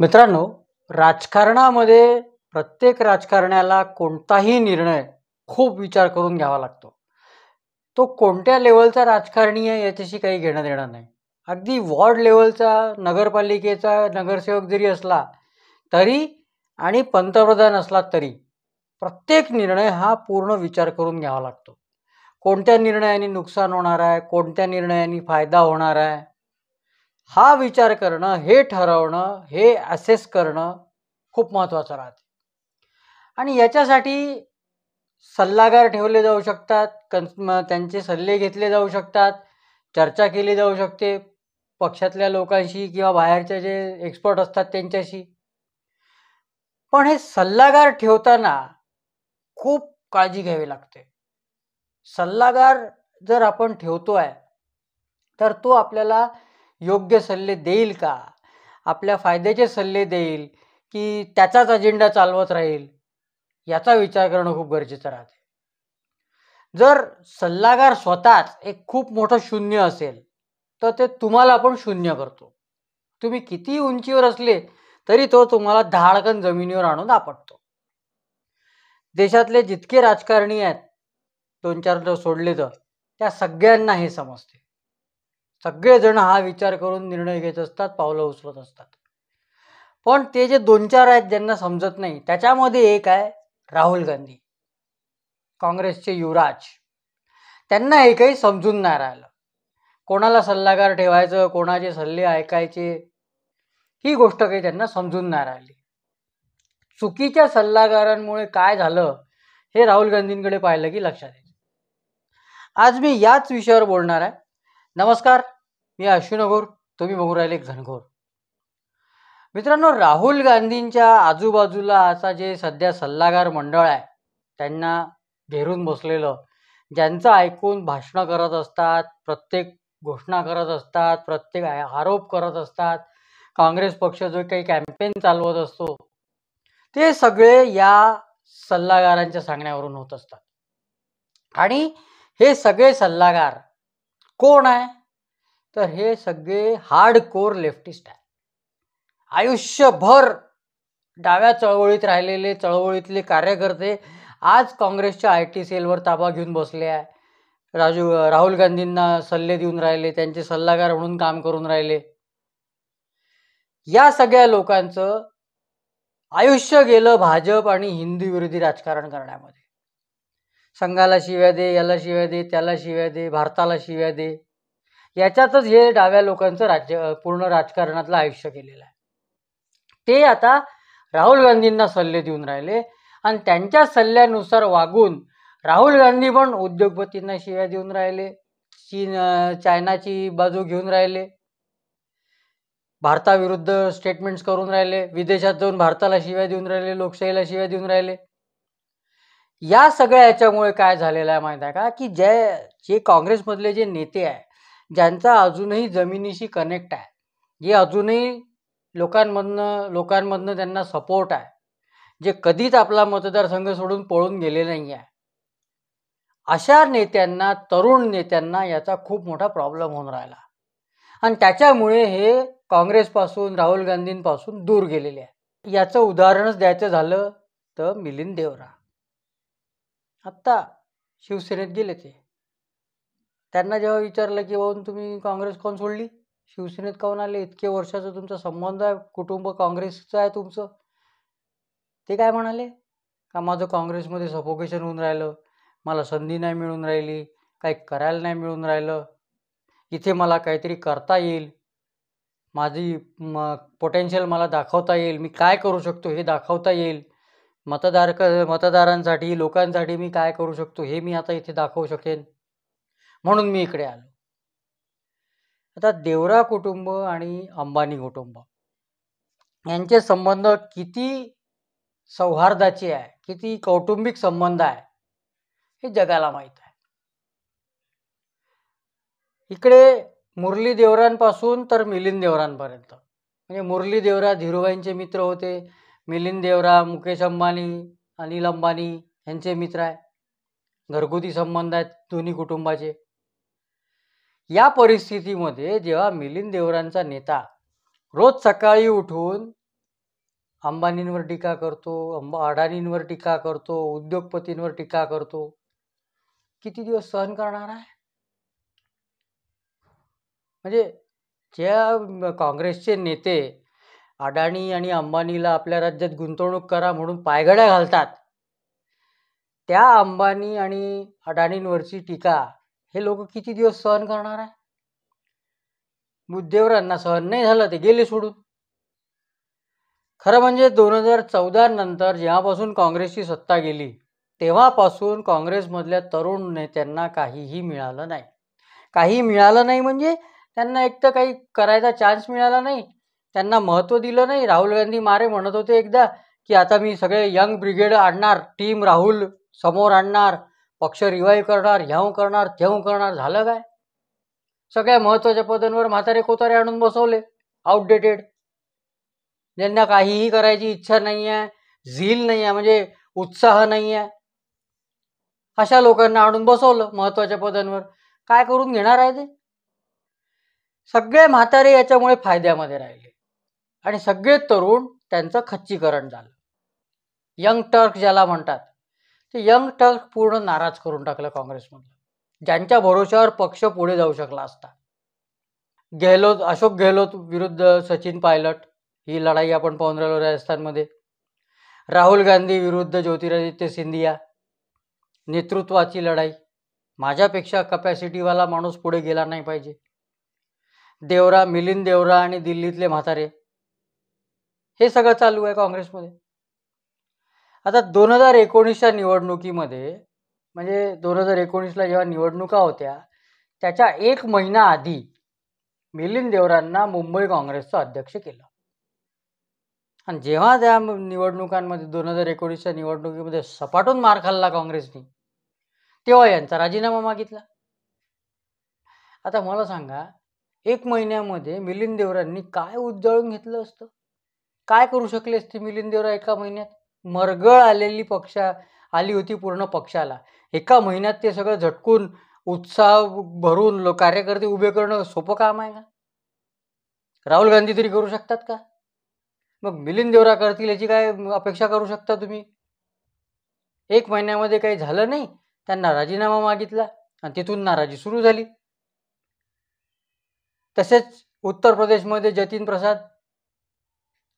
मित्रांनो, राजकारणामध्ये प्रत्येक राजकारण्याला कोणताही निर्णय खूप विचार करून घ्यावा लागतो. तो कोणत्या लेव्हलचा राजकारणी आहे याच्याशी काही घेणं देणं नाही. अगदी वॉर्ड लेव्हलचा, नगरपालिकेचा नगरसेवक जरी असला तरी आणि पंतप्रधान असला तरी प्रत्येक निर्णय हा पूर्ण विचार करून घ्यावा लागतो. कोणत्या निर्णयाने नुकसान होणार आहे, कोणत्या निर्णयाने फायदा होणार आहे, हा विचार करणं, हे ठरवणं, हे असेस करणं खूप महत्त्वाचं राहते. आणि याच्यासाठी सल्लागार ठेवले जाऊ शकतात, त्यांचे सल्ले घेतले जाऊ शकतात, चर्चा केली जाऊ शकते पक्षातल्या लोकांशी किंवा बाहेरचे जे एक्सपर्ट असतात त्यांच्याशी. पण हे सल्लागार ठेवताना खूप काळजी घ्यावी लागते. सल्लागार जर आपण ठेवतो आहे तर तो आपल्याला योग्य सल्ले देईल का, आपल्या फायद्याचे सल्ले देईल की त्याचाच अजेंडा चालवत राहील, याचा विचार करणं खूप गरजेचं राहते. जर सल्लागार स्वतःच एक खूप मोठं शून्य असेल तर ते तुम्हाला पण शून्य करतो. तुम्ही किती उंचीवर असले तरी तो तुम्हाला धाडकन जमिनीवर आणून आपटतो. देशातले जितके राजकारणी आहेत, 2-4 सोडले तर, त्या सगळ्यांना हे समजते. सगळेजण हा विचार करून निर्णय घेत असतात, पावलं उचलत असतात. पण ते जे 2-4 आहेत ज्यांना समजत नाही, त्याच्यामध्ये एक आहे राहुल गांधी, काँग्रेसचे युवराज. त्यांना हे काही समजून नाही राहिलं. कोणाला सल्लागार ठेवायचं, कोणाचे सल्ले ऐकायचे, ही गोष्ट काही त्यांना समजून नाही राहिली. चुकीच्या सल्लागारांमुळे काय झालं हे राहुल गांधींकडे पाहिलं की लक्षात येतं. आज मी याच विषयावर बोलणार आहे. नमस्कार, मी अश्विन अघोर, तुम्ही बघू राहिले घनघोर. मित्रांनो, राहुल गांधींच्या आजूबाजूला आता जे सध्या सल्लागार मंडळ आहे त्यांना घेरून बसलेलं, ज्यांचं ऐकून भाषणं करत असतात, प्रत्येक घोषणा करत असतात, प्रत्येक आरोप करत असतात, काँग्रेस पक्ष जो काही कॅम्पेन चालवत असतो, ते सगळे या सल्लागारांच्या सांगण्यावरून होत असतात. आणि हे सगळे सल्लागार कोण आहे तर हे सगळे हार्डकोर लेफ्टिस्ट आहे. आयुष्यभर डाव्या चळवळीत राहिलेले, चळवळीतले कार्यकर्ते आज काँग्रेसच्या IT सेलवर ताबा घेऊन बसले आहे. राहुल गांधींना सल्ले देऊन राहिले, त्यांचे सल्लागार म्हणून काम करून राहिले. या सगळ्या लोकांचं आयुष्य गेलं भाजप आणि हिंदू विरोधी राजकारण करण्यामध्ये. संघाला शिव्या दे, याला शिव्या दे, त्याला शिव्या दे, भारताला शिव्या दे, याच्यातच हे डाव्या लोकांचं पूर्ण राजकारणातलं आयुष्य गेलेलं आहे. ते आता राहुल गांधींना सल्ले देऊन राहिले आणि त्यांच्या सल्ल्यानुसार वागून राहुल गांधी पण उद्योगपतींना शिव्या देऊन राहिले, चायनाची बाजू घेऊन राहिले, भारताविरुद्ध स्टेटमेंट्स करून राहिले, विदेशात जाऊन भारताला शिव्या देऊन राहिले, लोकशाहीला शिव्या देऊन राहिले. या सगळ्या याच्यामुळे काय झालेलं आहे माहीत आहे का, की जे काँग्रेसमधले जे नेते आहे, ज्यांचा अजूनही जमिनीशी कनेक्ट आहे, जे अजूनही लोकांमधनं त्यांना सपोर्ट आहे, जे कधीच आपला मतदारसंघ सोडून पळून गेले नाही आहे, अशा नेत्यांना, तरुण नेत्यांना याचा खूप मोठा प्रॉब्लेम होऊन राहिला. आणि त्याच्यामुळे हे काँग्रेसपासून, राहुल गांधींपासून दूर गेलेले आहे. याचं उदाहरणच द्यायचं झालं तर मिलिंद देवरा. आत्ता शिवसेनेत गेले ते. त्यांना जेव्हा विचारलं की बाबा तुम्ही काँग्रेस कोण सोडली, शिवसेनेत काहून आले, इतके वर्षाचा तुमचा संबंध आहे, कुटुंब काँग्रेसचं आहे तुमचं, ते काय म्हणाले का माझं काँग्रेसमध्ये सफोकेशन होऊन राहिलं, मला संधी नाही मिळून राहिली, काही करायला नाही मिळून राहिलं, इथे मला काहीतरी करता येईल, माझी पोटेन्शियल मला दाखवता येईल, मी काय करू शकतो हे दाखवता येईल, मतदारांसाठी, लोकांसाठी मी काय करू शकतो हे मी आता इथे दाखवू शकेन, म्हणून मी इकडे आलो. आता देवरा कुटुंब आणि अंबानी कुटुंब यांचे संबंध किती सौहार्दाचे आहे, किती कौटुंबिक संबंध आहे हे जगाला माहीत आहे. इकडे मुरली देवरांपासून तर मिलिंद देवरांपर्यंत, म्हणजे मुरली देवरा धीरूभाईंचे मित्र होते, मिलिंद देवरा मुकेश अंबानी, अनिल अंबानी यांचे मित्र आहे, घरगुती संबंध आहेत दोन्ही कुटुंबाचे. या परिस्थितीमध्ये जेव्हा मिलिंद देवरांचा नेता रोज सकाळी उठून अंबानींवर टीका करतो, अडाणींवर टीका करतो, उद्योगपतींवर टीका करतो. किती दिवस सहन करणार आहे? म्हणजे ज्या काँग्रेसचे नेते अडाणी आणि अंबानीला आपल्या राज्यात गुंतवणूक करा म्हणून पायघड्या घालतात, त्या अंबानी आणि अडाणींवरची टीका हे लोक किती दिवस सहन करणार आहे? मुद्देवरांना सहन नाही झालं, ते गेले सोडून. खरं म्हणजे 2014 नंतर जेव्हापासून काँग्रेसची सत्ता गेली तेव्हापासून काँग्रेसमधल्या तरुण नेत्यांना काहीही मिळालं नाही. काही मिळालं नाही म्हणजे त्यांना एक तर काही करायचा चान्स मिळाला नाही, त्यांना महत्त्व दिलं नाही. राहुल गांधी मारे म्हणत होते एकदा की आता मी सगळे यंग ब्रिगेड आणणार, टीम राहुल समोर आणणार, पक्ष रिवाईव्ह करणार, ह्याव करणार तेव्हा करणार. झालं काय? सगळ्या महत्त्वाच्या पदांवर म्हातारे कोतारे आणून बसवले, आउटडेटेड, ज्यांना काहीही करायची इच्छा नाही आहे, झील नाही आहे, म्हणजे उत्साह नाही आहे, अशा लोकांना आणून बसवलं महत्त्वाच्या पदांवर. काय करून घेणार आहे ते? सगळे म्हातारे याच्यामुळे फायद्यामध्ये राहिले आणि सगळे तरुण त्यांचं खच्चीकरण झालं. यंग टर्क ज्याला म्हणतात, ते यंग टर्क पूर्ण नाराज करून टाकलं काँग्रेसमधलं, ज्यांच्या भरोश्यावर पक्ष पुढे जाऊ शकला असता. अशोक गेहलोत विरुद्ध सचिन पायलट ही लढाई आपण पाहून राहिलो राजस्थानमध्ये. राहुल गांधी विरुद्ध ज्योतिरादित्य सिंधिया, नेतृत्वाची लढाई. माझ्यापेक्षा कपॅसिटीवाला माणूस पुढे गेला नाही पाहिजे. मिलिंद देवरा आणि दिल्लीतले म्हातारे, हे सगळं चालू आहे काँग्रेसमध्ये. आता 2019च्या निवडणुकीमध्ये, म्हणजे 2019ला जेव्हा निवडणुका होत्या त्याच्या 1 महिना आधी मिलिंद देवरांना मुंबई काँग्रेसचं अध्यक्ष केलं. आणि जेव्हा त्या निवडणुकांमध्ये 2019च्या निवडणुकीमध्ये सपाटून मार खाल्ला काँग्रेसने, तेव्हा यांचा राजीनामा मागितला. आता मला सांगा, 1 महिन्यामध्ये मिलिंद देवरांनी काय उज्जळून घेतलं असतं? काय करू शकले असते मिलिंद देवरा एका महिन्यात? मरगळ आली होती पूर्ण पक्षाला. एका महिन्यात ते सगळं झटकून उत्साह भरून कार्यकर्ते उभे करणं सोपं काम आहे का? राहुल गांधी तरी करू शकतात का? मग मिलिंद देवरा करतील याची काय अपेक्षा करू शकता तुम्ही? 1 महिन्यामध्ये काही झालं नाही, त्यांना राजीनामा मागितला आणि तिथून नाराजी सुरू झाली. तसेच उत्तर प्रदेशमध्ये जतीन प्रसाद,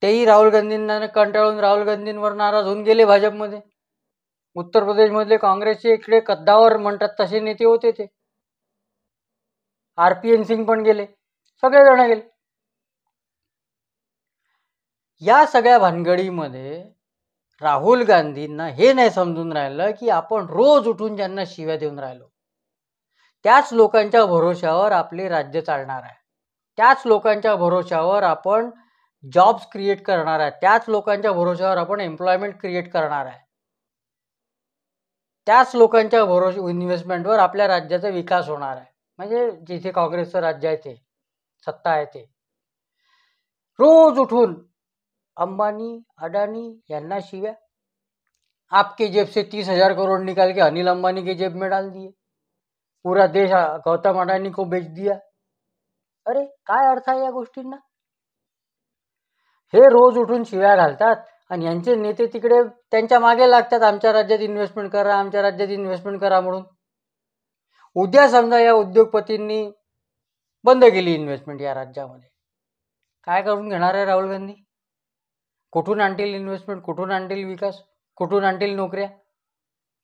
तेही राहुल गांधींना कंटाळून राहुल गांधींवर नाराज होऊन गेले भाजपमध्ये. उत्तर प्रदेशमधले काँग्रेसचे इकडे कद्दावर म्हणतात तसे नेते होते ते. RPN सिंग पण गेले, सगळेजण गेले. या सगळ्या भानगडीमध्ये राहुल गांधींना हे नाही समजून राहिलं की आपण रोज उठून ज्यांना शिव्या देऊन राहिलो, त्याच लोकांच्या भरोश्यावर आपले राज्य चालणार आहे, त्याच लोकांच्या भरोश्यावर आपण जॉब्स क्रिएट करणार आहे, त्याच लोकांच्या भरोश्यावर आपण एम्प्लॉयमेंट क्रिएट करणार आहे, त्याच लोकांच्या इन्व्हेस्टमेंटवर आपल्या राज्याचा विकास होणार आहे. म्हणजे जिथे काँग्रेसचं राज्य आहे, ते सत्ता आहे, ते रोज उठून अंबानी अडानी यांना शिव्या. आपके जेब से 30,000 करोड़ निकाल के अनिल अंबानी के जेब में डाल दिए, पूरा देश गौतम अडानी को बेच दिया. अरे काय अर्थ आहे या गोष्टींना? हे रोज उठून शिव्या घालतात आणि यांचे नेते तिकडे त्यांच्या मागे लागतात, आमच्या राज्यात इन्व्हेस्टमेंट करा, आमच्या राज्यात इन्व्हेस्टमेंट करा म्हणून. उद्या समजा या उद्योगपतींनी बंद केली इन्व्हेस्टमेंट या राज्यामध्ये, काय करून घेणार आहे राहुल गांधी? कुठून आणतील इन्व्हेस्टमेंट? कुठून आणतील विकास? कुठून आणतील नोकऱ्या?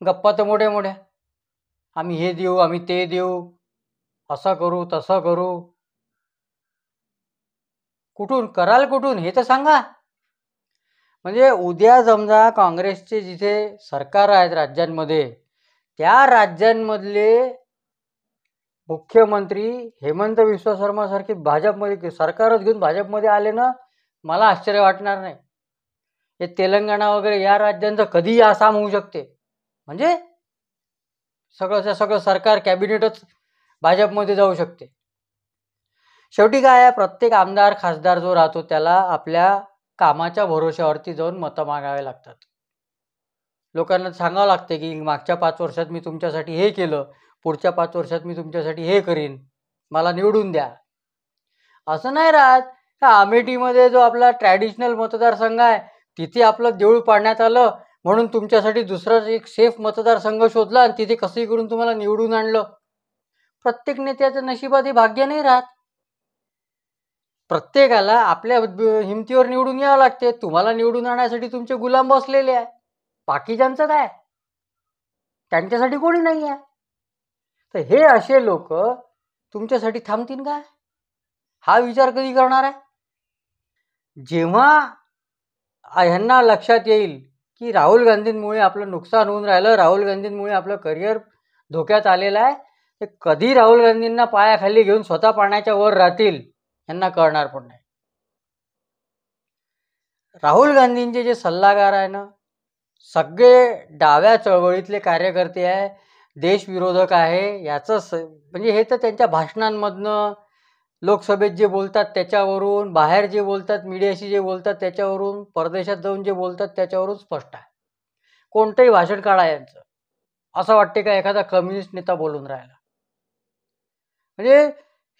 गप्पा तर मोठ्या मोठ्या, आम्ही हे देऊ, आम्ही ते देऊ, असं करू तसं करू. कुठून कराल? कुठून हे तर सांगा. म्हणजे उद्या समजा काँग्रेसचे जिथे सरकार आहेत राज्यांमध्ये, त्या राज्यांमधले मुख्यमंत्री हेमंत विश्व शर्मा सारखे भाजपमध्ये सरकारच घेऊन भाजपमध्ये आले ना, मला आश्चर्य वाटणार नाही. हे तेलंगणा वगैरे या राज्यांचं कधीही आसाम होऊ शकते. म्हणजे सगळं सरकार कॅबिनेटच भाजपमध्ये जाऊ शकते. शेवटी काय आहे, प्रत्येक आमदार खासदार जो राहतो त्याला आपल्या कामाच्या भरोश्यावरती जाऊन मतं मागावे लागतात. लोकांना सांगावं लागते की मागच्या 5 वर्षात मी तुमच्यासाठी हे केलं, पुढच्या 5 वर्षात मी तुमच्यासाठी हे करीन, मला निवडून द्या. असं नाही राहत. अमेठीमध्ये जो आपला ट्रॅडिशनल मतदारसंघ आहे तिथे आपलं देऊळ पाडण्यात आलं म्हणून तुमच्यासाठी दुसरा एक सेफ मतदारसंघ शोधला आणि तिथे कसंही करून तुम्हाला निवडून आणलं. प्रत्येक नेत्याच्या नशिबात हे भाग्य नाही राहत. प्रत्येकाला आपल्या हिमतीवर निवडून यावं लागते. तुम्हाला निवडून आणण्यासाठी तुमचे गुलाम बसलेले आहे. बाकीच्यांचं काय? त्यांच्यासाठी कोणी नाही आहे. तर हे असे लोक तुमच्यासाठी थांबतील काय? हा विचार कधी करणार आहे? जेव्हा ह्यांना लक्षात येईल की राहुल गांधींमुळे आपलं नुकसान होऊन राहिलं, राहुल गांधींमुळे आपलं करिअर धोक्यात आलेलं आहे, ते कधी राहुल गांधींना पायाखाली घेऊन स्वतः पाण्याच्या वर राहतील यांना कळणार पण नाही. राहुल गांधींचे जे सल्लागार आहे ना, सगळे डाव्या चळवळीतले कार्यकर्ते आहे, देशविरोधक आहे. याचं म्हणजे हे तर त्यांच्या भाषणांमधनं, लोकसभेत जे बोलतात त्याच्यावरून, बाहेर जे बोलतात, मीडियाशी जे बोलतात त्याच्यावरून, परदेशात जाऊन जे बोलतात त्याच्यावरून स्पष्ट आहे. कोणतंही भाषण काढा यांचं, असं वाटते का एखादा कम्युनिस्ट नेता बोलून राहिला. म्हणजे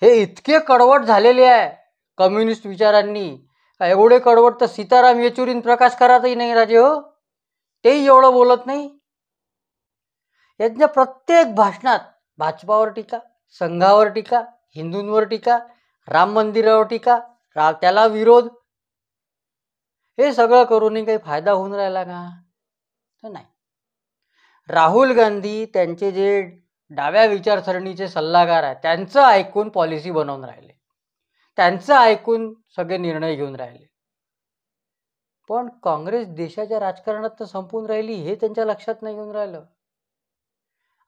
हे इतके कडवट झालेले आहे कम्युनिस्ट विचारांनी, एवढे कडवट तर सीताराम येचुरी प्रकाश करातही नाही राजे हो, तेही एवढं बोलत नाही. यांच्या प्रत्येक भाषणात भाजपावर टीका, संघावर टीका, हिंदूंवर टीका, राम मंदिरावर टीका, त्याला विरोध. हे सगळं करूनही काही फायदा होऊन राहिला का? तर नाही. राहुल गांधी त्यांचे जे डाव्या विचारसरणीचे सल्लागार आहेत त्यांचं ऐकून पॉलिसी बनवून राहिले, त्यांचं ऐकून सगळे निर्णय घेऊन राहिले. पण काँग्रेस देशाच्या राजकारणात तर संपून राहिली हे त्यांच्या लक्षात नाही येऊन राहिलं.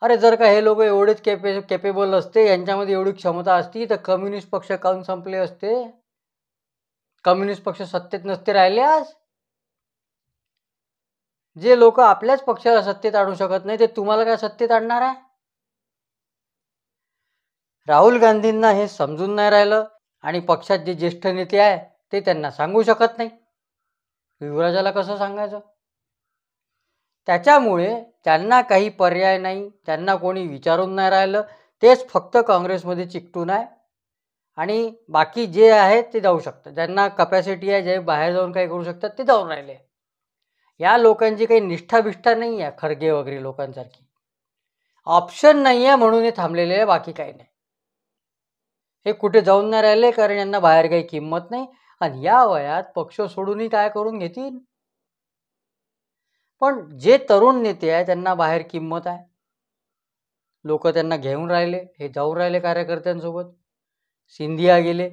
अरे जर का हे लोक एवढेच केपेबल असते, यांच्यामध्ये एवढी क्षमता असती तर कम्युनिस्ट पक्ष काऊन संपले असते? कम्युनिस्ट पक्ष सत्तेत नसते राहिले आज. जे लोक आपल्याच पक्षाला सत्तेत आणू शकत नाही ते तुम्हाला काय सत्तेत आणणार आहे? राहुल गांधींना हे समजून नाही राहिलं आणि पक्षात जे ज्येष्ठ नेते आहे ते त्यांना सांगू शकत नाही. युवराजाला कसं सांगायचं? त्याच्यामुळे त्यांना काही पर्याय नाही, त्यांना कोणी विचारून नाही राहिलं. तेच फक्त काँग्रेसमध्ये चिकटून आहे आणि बाकी जे आहेत ते जाऊ शकतात, ज्यांना कपॅसिटी आहे, जे बाहेर जाऊन काही करू शकतात ते जाऊन राहिले. या लोकांची काही निष्ठाबिष्ठा नाही आहे खरगे वगैरे लोकांसारखी. ऑप्शन नाही आहे म्हणून हे थांबलेले आहे, बाकी काही नाही. हे कुठे जाऊन नाही राहिले कारण यांना बाहेर काही किंमत नाही आणि या वयात पक्ष सोडूनही काय करून घेतील. पण जे तरुण नेते आहे त्यांना बाहेर किंमत आहे, लोक त्यांना घेऊन राहिले, हे जाऊन राहिले कार्यकर्त्यांसोबत. सिंधिया गेले,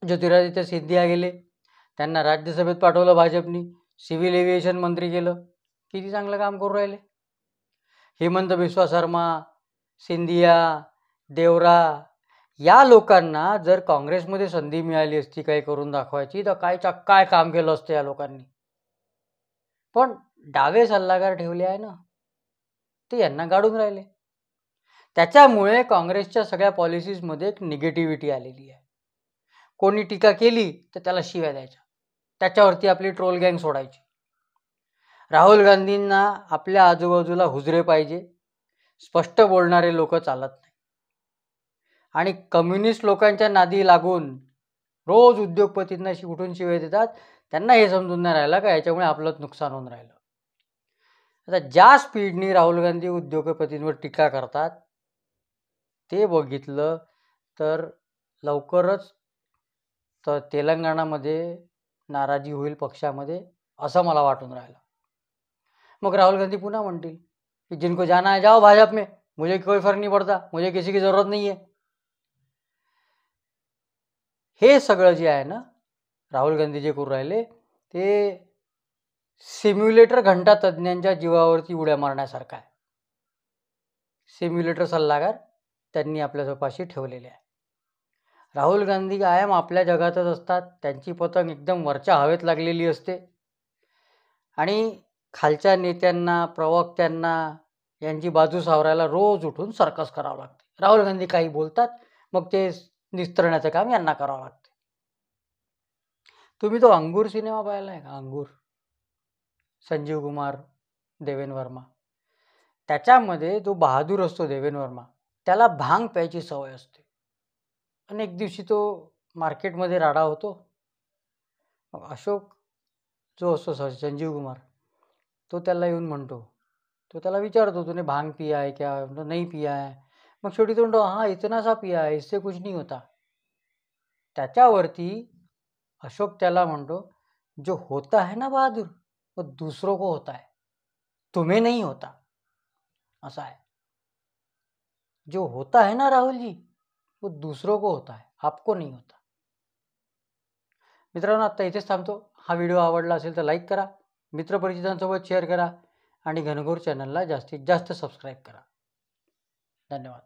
ज्योतिरादित्य सिंधिया गेले, त्यांना राज्यसभेत पाठवलं भाजपनी, सिव्हिल एव्हिएशन मंत्री केलं, किती चांगलं काम करून राहिले. हेमंत बिस्वा शर्मा, सिंधिया, देवरा या लोकांना जर काँग्रेसमध्ये संधी मिळाली असती काही करून दाखवायची तर काय काम केलं असतं या लोकांनी. पण डावे सल्लागार ठेवले आहे ना, ते यांना गाडून राहिले. त्याच्यामुळे काँग्रेसच्या सगळ्या पॉलिसीजमध्ये एक निगेटिव्हिटी आलेली आहे. कोणी टीका केली तर त्याला शिव्या द्यायच्या, त्याच्यावरती आपली ट्रोल गँग सोडायची. राहुल गांधींना आपल्या आजूबाजूला हुजरे पाहिजे, स्पष्ट बोलणारे लोक चालत नाही. आणि कम्युनिस्ट लोकांच्या नादी लागून रोज उद्योगपतींना उठून शिव्या देतात, त्यांना हे समजून नाही राहिलं का याच्यामुळे आपलंच नुकसान होऊन राहिलं. आता ज्या स्पीडनी राहुल गांधी उद्योगपतींवर टीका करतात ते बघितलं तर लवकरच तर तेलंगणामध्ये नाराजी होईल पक्षामध्ये, असं मला वाटून राहिलं. मग राहुल गांधी पुन्हा म्हणतील की जिनको जाना है जाओ भाजप में, मुझे कोई फर्क नहीं पड़ता, मुझे किसी की जरूरत नहीं है. हे सगळं जे आहे ना राहुल गांधी जे करू राहिले ते सिम्युलेटर घंटा तज्ज्ञांच्या जीवावरती उड्या मारण्यासारखं आहे. सिम्युलेटर सल्लागार त्यांनी आपल्यापाशी ठेवलेले आहे. राहुल गांधी कायम आपल्या जगातच असतात, त्यांची पतंग एकदम वरच्या हवेत लागलेली असते आणि खालच्या नेत्यांना, प्रवक्त्यांना यांची बाजू सावरायला रोज उठून सर्कस करावं लागते. राहुल गांधी काही बोलतात मग ते निस्तरण्याचं काम यांना करावं लागते. तुम्ही तो अंगूर सिनेमा पाहिला आहे का? अंगूर, संजीव कुमार, देवेन वर्मा. त्याच्यामध्ये जो बहादूर असतो देवेन वर्मा, त्याला भांग प्यायची सवय असते. आणि एक दिवशी तो मार्केटमध्ये राडा होतो. अशोक जो असतो संजीव कुमार, तो त्याला येऊन म्हणतो, तो त्याला विचारतो, तूने भांग पिया है क्या? म्हणतो नहीं पिया है. मग शेवटी तो म्हणतो, हाँ इतना सा पिया है, इससे कुछ नहीं होता. त्याच्यावरती अशोक त्याला म्हणतो, जो होता है ना बहादुर, वो दूसरों को होता है, तुम्हें नहीं होता. असा आहे. जो होता है ना राहुल जी, वो दूसरों को होता है, आपको नहीं होता. मित्रांनो, आत्ता इथेच थांबतो. हा व्हिडिओ आवडला असेल तर लाईक करा, मित्रपरिचितांसोबत शेअर करा आणि घनघोर चॅनलला जास्तीत जास्त सबस्क्राईब करा. धन्यवाद.